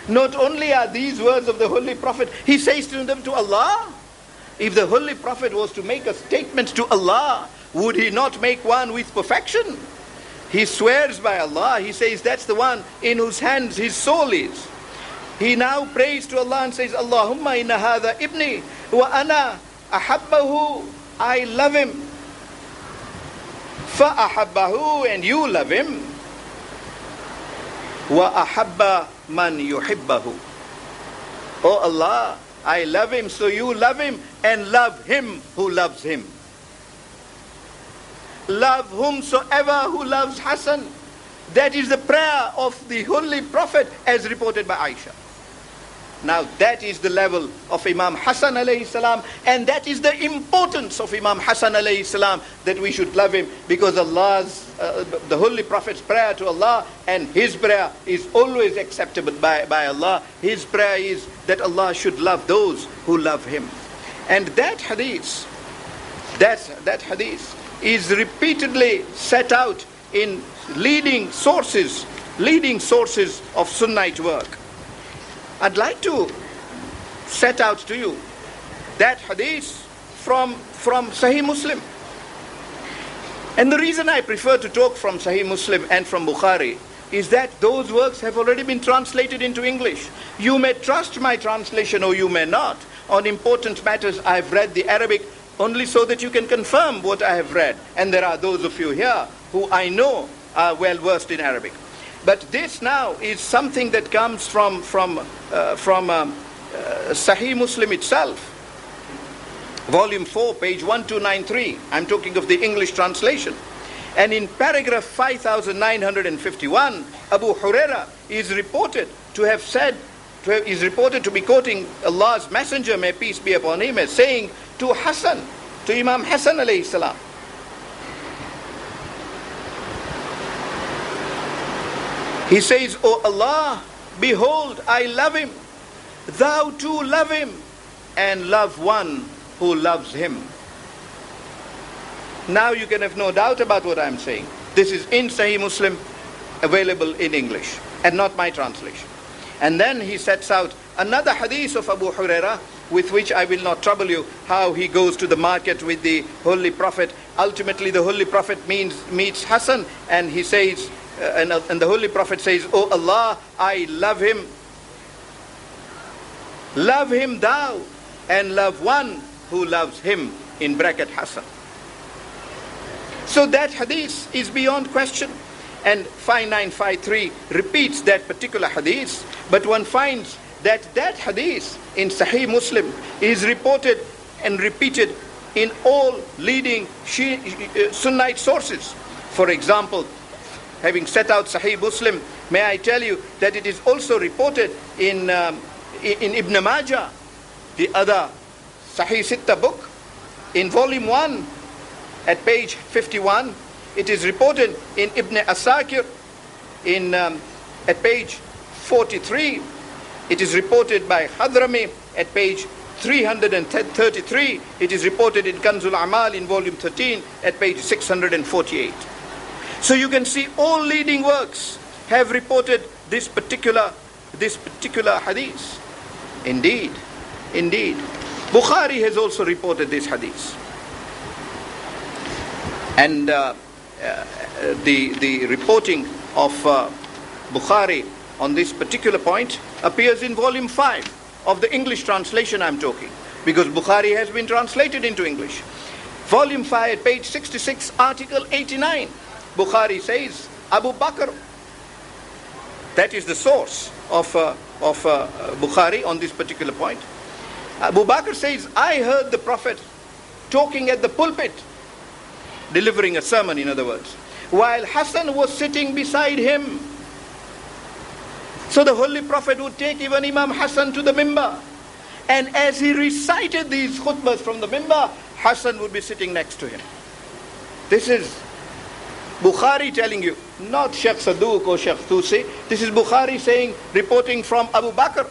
Not only are these words of the Holy Prophet, he says to them to Allah. If the Holy Prophet was to make a statement to Allah, would he not make one with perfection? He swears by Allah. He says that's the one in whose hands his soul is. He now prays to Allah and says, Allahumma inna hadha ibni wa ana ahabbahu. I love him. Fa ahabbahu, and you love him. Wa ahabba man yuhibbahu. Oh Allah, I love him, so you love him, and love him who loves him. Love whomsoever who loves Hassan. That is the prayer of the Holy Prophet as reported by Aisha. Now that is the level of Imam Hassan alayhi salam, and that is the importance of Imam Hassan alayhi salam, that we should love him, because Allah's, the Holy Prophet's prayer to Allah, and his prayer is always acceptable by Allah. His prayer is that Allah should love those who love him. And that hadith is repeatedly set out in leading sources of Sunnite work. I'd like to set out to you that hadith from Sahih Muslim. And the reason I prefer to talk from Sahih Muslim and from Bukhari is that those works have already been translated into English. You may trust my translation or you may not. On important matters, I've read the Arabic only so that you can confirm what I have read. And there are those of you here who I know are well versed in Arabic. But this now is something that comes from Sahih Muslim itself. Volume 4, page 1293. I'm talking of the English translation. And in paragraph 5951, Abu Huraira is reported to be quoting Allah's Messenger, may peace be upon him, as saying to Hassan, to Imam Hassan alayhi salam, he says, O Allah, behold, I love him. Thou too love him, and love one who loves him. Now you can have no doubt about what I'm saying. This is in Sahih Muslim, available in English, and not my translation. And then he sets out another hadith of Abu Huraira, with which I will not trouble you, how he goes to the market with the Holy Prophet. Ultimately the Holy Prophet meets Hassan, and he says, and the Holy Prophet says, O Allah, I love him. Love him thou, and love one who loves him, in bracket Hassan. So that hadith is beyond question. And 5953 repeats that particular hadith, but one finds that that hadith in Sahih Muslim is reported and repeated in all leading Sunnite sources. For example, having set out Sahih Muslim, may I tell you that it is also reported in Ibn Majah, the other Sahih Sitta book, in volume 1 at page 51. It is reported in Ibn Asakir at page 43. It is reported by Hadrami at page 333. It is reported in Kanzul Amal in volume 13 at page 648. So you can see all leading works have reported this particular hadith. Indeed. Bukhari has also reported this hadith. And the reporting of Bukhari on this particular point appears in volume 5 of the English translation I'm talking, because Bukhari has been translated into English. Volume 5, page 66, article 89. Bukhari says, Abu Bakr, that is the source of Bukhari on this particular point. Abu Bakr says, I heard the Prophet talking at the pulpit, delivering a sermon, in other words, while Hassan was sitting beside him. So the Holy Prophet would take even Imam Hassan to the mimbar, And as he recited these khutbahs from the mimbar, Hassan would be sitting next to him. This is Bukhari telling you, not Sheikh Saduq or Sheikh Tusi. This is Bukhari saying, reporting from Abu Bakr.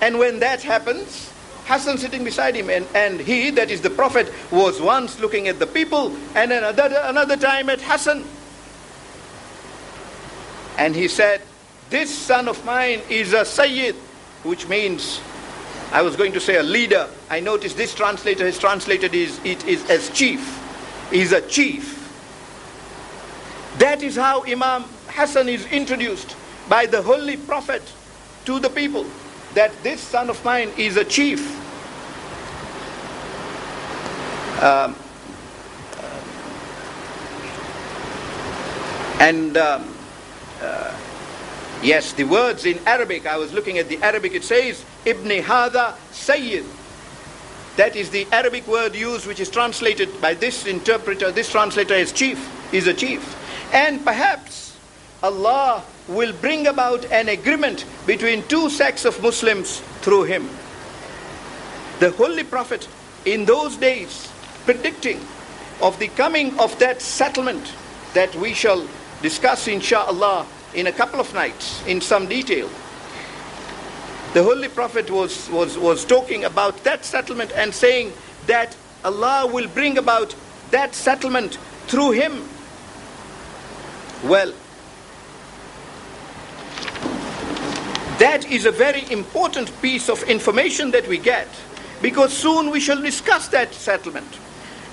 And when that happens, Hassan sitting beside him, and he, that is the Prophet, was once looking at the people, and another time at Hassan. And he said, this son of mine is a Sayyid, which means, I was going to say a leader. I noticed this translator has translated it is as chief. He's a chief. That is how Imam Hassan is introduced by the Holy Prophet to the people, that this son of mine is a chief. Yes, the words in Arabic, I was looking at the Arabic, it says, Ibn Hadha Sayyid. That is the Arabic word used, which is translated by this interpreter, this translator, as chief. He's a chief. And perhaps Allah will bring about an agreement between two sects of Muslims through him. The Holy Prophet in those days, predicting of the coming of that settlement that we shall discuss inshallah in a couple of nights in some detail. The Holy Prophet was talking about that settlement and saying that Allah will bring about that settlement through him. Well, that is a very important piece of information that we get, because soon we shall discuss that settlement,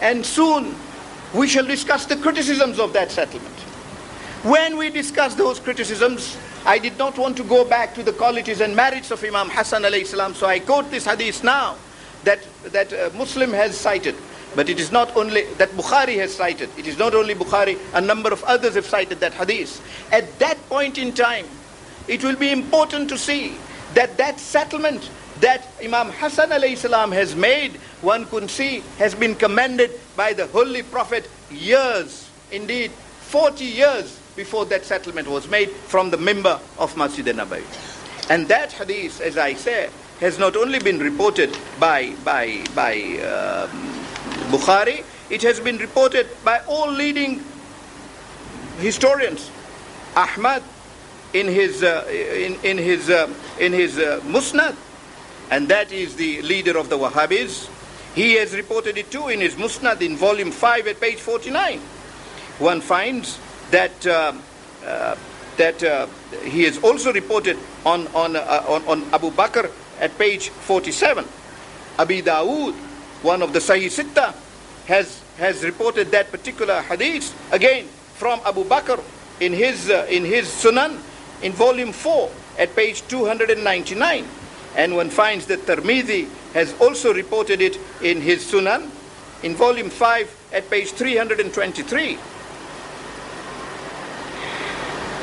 and soon we shall discuss the criticisms of that settlement. When we discuss those criticisms, I did not want to go back to the qualities and merits of Imam Hassan alayhi salam, so I quote this hadith now that Muslim has cited. But it is not only that Bukhari has cited. It is not only Bukhari, a number of others have cited that hadith. At that point in time, it will be important to see that that settlement that Imam Hassan alayhi salam has made, one could see, has been commended by the Holy Prophet years, indeed 40 years before that settlement was made from the mimbar of Masjid al-Nabawi. And that hadith, as I say, has not only been reported by Bukhari, it has been reported by all leading historians. Ahmad in his Musnad, and that is the leader of the Wahhabis. He has reported it too in his Musnad in volume 5 at page 49. One finds that he has also reported on Abu Bakr at page 47. Abi Dawood, one of the Sahih Sitta, has reported that particular hadith again from Abu Bakr in his Sunan in volume 4 at page 299. And one finds that Tirmidhi has also reported it in his Sunan in volume 5 at page 323.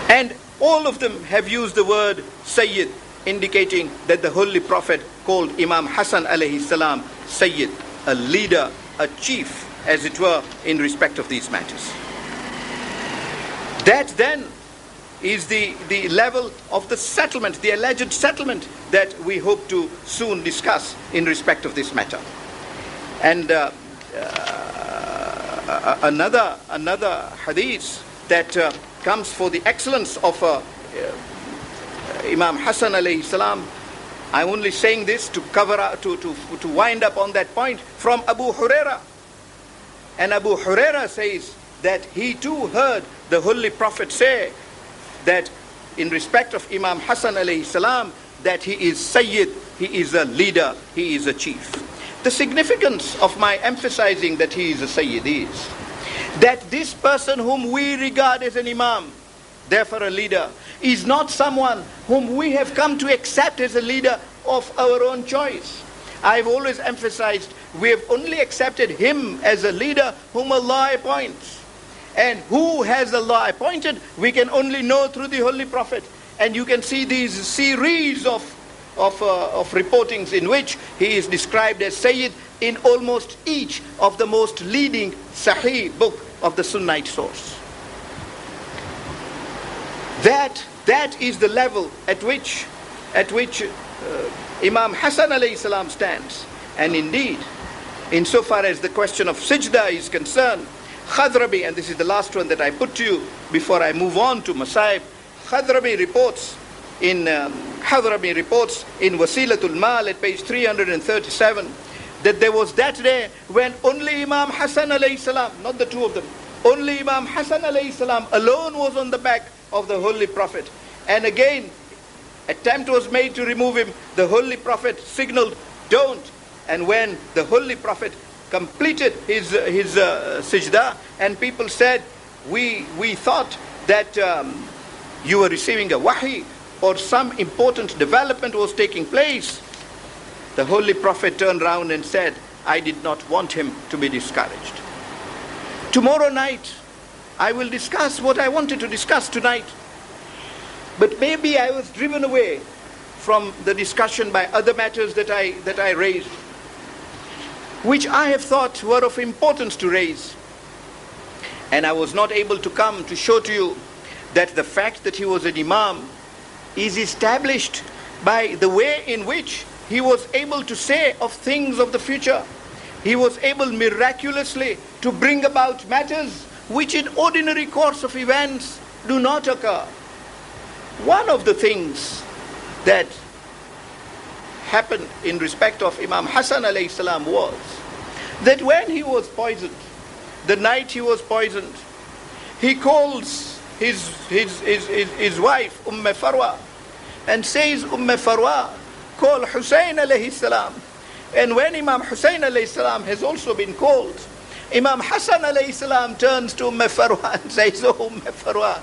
And all of them have used the word Sayyid, indicating that the Holy Prophet called Imam Hassan alayhi salam Sayyid, a leader, a chief, as it were, in respect of these matters. That then is the level of the settlement, the alleged settlement that we hope to soon discuss in respect of this matter. And another hadith that comes for the excellence of Imam Hassan alayhi salam. I'm only saying this to cover to wind up on that point, from Abu Huraira. And Abu Huraira says that he too heard the Holy Prophet say that in respect of Imam Hassan alayhi salam, that he is Sayyid, he is a leader, he is a chief. The significance of my emphasizing that he is a Sayyid is that this person whom we regard as an Imam, therefore a leader, is not someone whom we have come to accept as a leader of our own choice. I've always emphasized we have only accepted him as a leader whom Allah appoints. And who has Allah appointed, we can only know through the Holy Prophet. And you can see these series of reportings in which he is described as Sayyid in almost each of the most leading Sahih book of the Sunnite source. That is the level at which at which Imam Hassan alayhi salam stands. And indeed, insofar as the question of sajda is concerned, Khadrabi, and this is the last one that I put to you before I move on to Masaib, Khadrabi reports in Wasilatul Mal at page 337 that there was that day when only Imam Hassan alayhi salam, not the two of them, only Imam Hassan alayhi salam alone was on the back of the Holy Prophet. And again, attempt was made to remove him. The Holy Prophet signaled, don't. And when the Holy Prophet completed his sajda, and people said, we thought that you were receiving a wahi, or some important development was taking place. The Holy Prophet turned round and said, I did not want him to be discouraged. Tomorrow night, I will discuss what I wanted to discuss tonight. But maybe I was driven away from the discussion by other matters that I raised, which I have thought were of importance to raise. And I was not able to come to show to you that the fact that he was an imam is established by the way in which he was able to say of things of the future. He was able miraculously to bring about matters which in ordinary course of events do not occur. One of the things that happened in respect of Imam Hassan alayhi salam was that when he was poisoned, the night he was poisoned, he calls his wife Farwa and says, Farwa, call Hussein alayhi salam. And when Imam Hussein alayhi salam has also been called, Imam Hassan alayhi salam turns to Farwa and says, oh Farwa,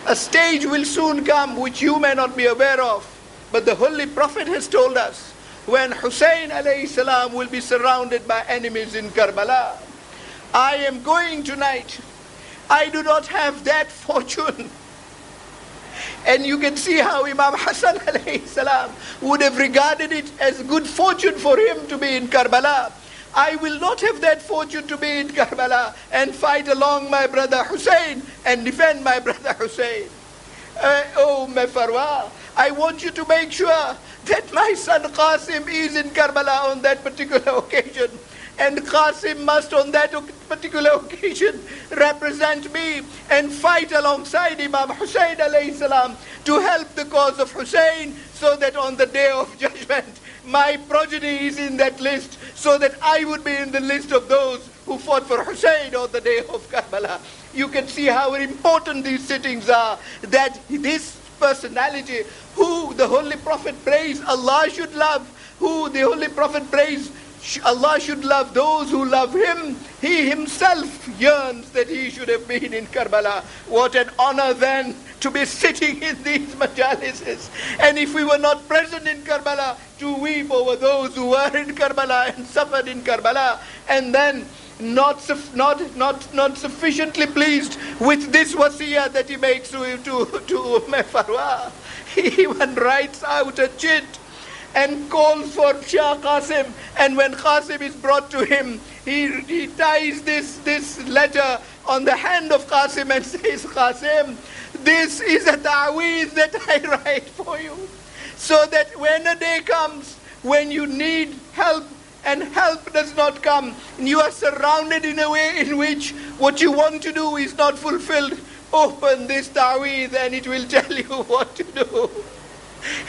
a stage will soon come which you may not be aware of, but the Holy Prophet has told us when Hussein alayhi salam will be surrounded by enemies in Karbala. I am going tonight. I do not have that fortune. And you can see how Imam Hassan alayhi salam would have regarded it as good fortune for him to be in Karbala. I will not have that fortune to be in Karbala and fight along my brother Hussein and defend my brother Hussein. Oh Farwa, I want you to make sure that my son Qasim is in Karbala on that particular occasion. And Qasim must on that particular occasion represent me and fight alongside Imam Hussein alayhi salam to help the cause of Hussein, so that on the day of judgment my progeny is in that list, so that I would be in the list of those who fought for Hussein on the day of Karbala. You can see how important these sittings are, that this personality who the Holy Prophet praised Allah should love, who the Holy Prophet praised Allah should love those who love him. He himself yearns that he should have been in Karbala. What an honor then to be sitting in these majalises. And if we were not present in Karbala, to weep over those who were in Karbala and suffered in Karbala, and then not sufficiently pleased with this wasiyah that he makes to Farwa. He even writes out a chit and calls for Shah Qasim, and when Qasim is brought to him, he ties this letter on the hand of Qasim and says, Qasim, this is a ta'weez that I write for you, so that when a day comes when you need help and help does not come, and you are surrounded in a way in which what you want to do is not fulfilled, open this ta'weez and it will tell you what to do.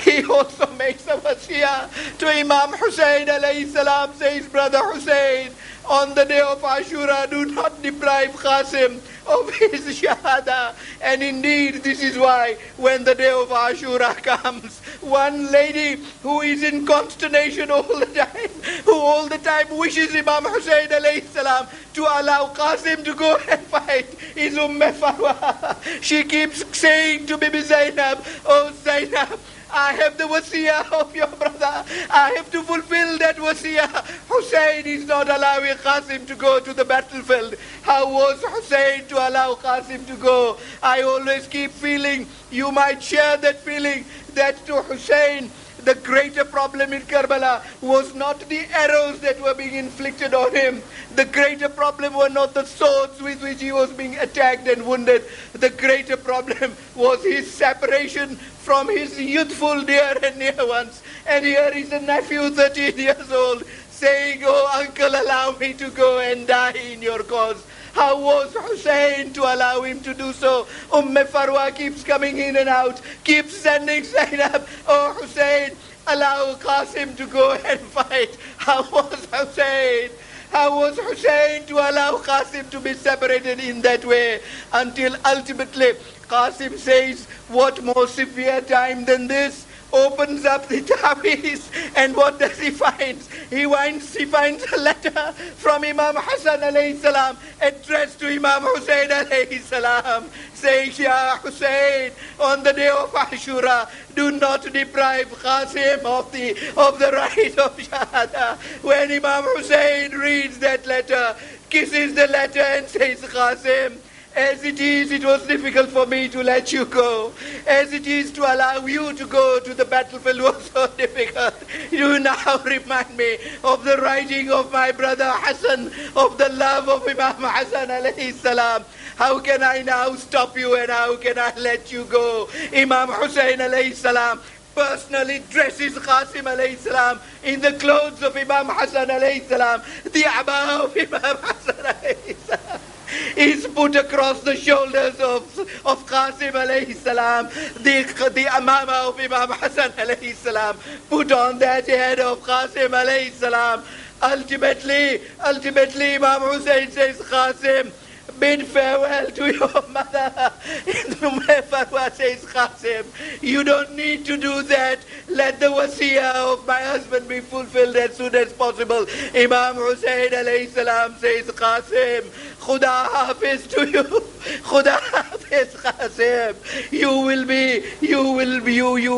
He also makes a wasiyah to Imam Hussein alayhi salam, says, brother Hussein, on the day of Ashura, do not deprive Qasim of his shahada. And indeed, this is why when the day of Ashura comes, one lady who is in consternation all the time, who all the time wishes Imam Hussein alayhi salam to allow Qasim to go and fight, is Farwa. She keeps saying to Bibi Zainab, oh Zainab, I have the wasiyah of your brother. I have to fulfill that wasiyah. Hussein is not allowing Qasim to go to the battlefield. How was Hussein to allow Qasim to go? I always keep feeling, you might share that feeling, that to Hussein, The greater problem in Karbala was not the arrows that were being inflicted on him. The greater problem were not the swords with which he was being attacked and wounded. The greater problem was his separation from his youthful dear and near ones. And here is a nephew, 13 years old, saying, "Oh uncle, allow me to go and die in your cause." How was Hussein to allow him to do so? Farwa keeps coming in and out, keeps sending Zainab, "Oh Hussein, allow Qasim to go and fight." How was Hussein? How was Hussein to allow Qasim to be separated in that way? Until ultimately Qasim says, "What more severe time than this?" Opens up the tabiz, and what does he find? He finds a letter from Imam Hassan alayhi salam addressed to Imam Hussein alayhi salam, saying, "Ya Hussein, on the day of Ashura, do not deprive Qasim of the right of Shahada." When Imam Hussein reads that letter, kisses the letter and says, "Qasim, as it is, it was difficult for me to let you go. As it is, to allow you to go to the battlefield was so difficult. You now remind me of the writing of my brother Hassan, of the love of Imam Hassan alayhi salam. How can I now stop you and how can I let you go?" Imam Hussein alayhi salam personally dresses Qasim alayhi salam in the clothes of Imam Hassan alayhi salam. The abba of Imam Hassan alayhi salam is put across the shoulders of Qasim alayhi salam. The amama of Imam Hassan alayhi salam put on that head of Qasim alayhi salam. Ultimately Imam Hussein says, "Qasim, bid farewell to your mother." Farwa says, "Qasim, you don't need to do that. Let the wasiyah of my husband be fulfilled as soon as possible." Imam Hussein alayhi salam says, "Qasim, Khuda Hafiz to you. Khuda Hafiz, Qasim. You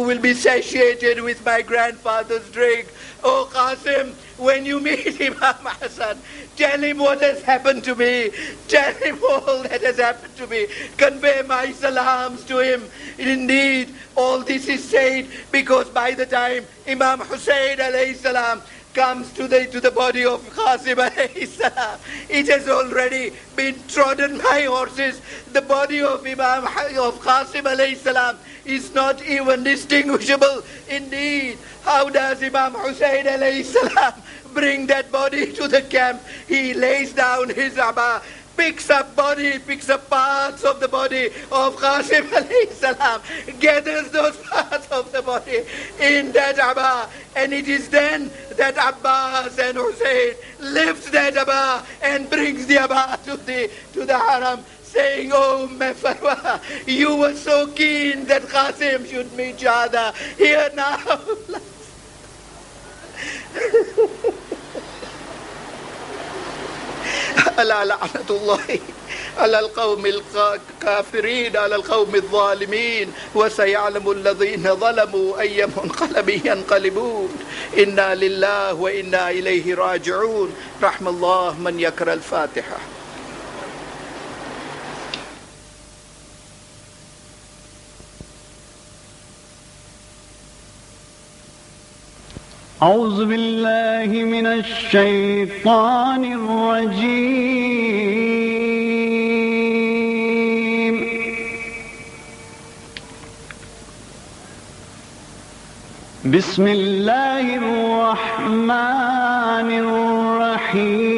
will be satiated with my grandfather's drink. Oh Qasim, when you meet Imam Hassan, tell him what has happened to me. Tell him all that has happened to me. Convey my salams to him." Indeed, all this is said because by the time Imam Hussein alayhi salam comes to the body of Qasim alayhi salam, it has already been trodden by horses. The body of Qasim alayhi salam is not even distinguishable. Indeed, how does Imam Hussein alayhi salam bring that body to the camp? He lays down his abba, picks up parts of the body of Qasim alayhi salam, gathers those parts of the body in that abba, and it is then that Abbas and Hussein lifts that abba and brings the abba to the haram, saying, "Oh Farwa, you were so keen that Qasim should meet Shahada. Here now." ألا لعنة الله على القوم الكافرين على القوم الظالمين وسيعلم الذين ظلموا أي منقلب ينقلبون إنا لله وإنا إليه راجعون. رحم الله من يقرأ الفاتحة. أعوذ بالله من الشيطان الرجيم. بسم الله الرحمن الرحيم.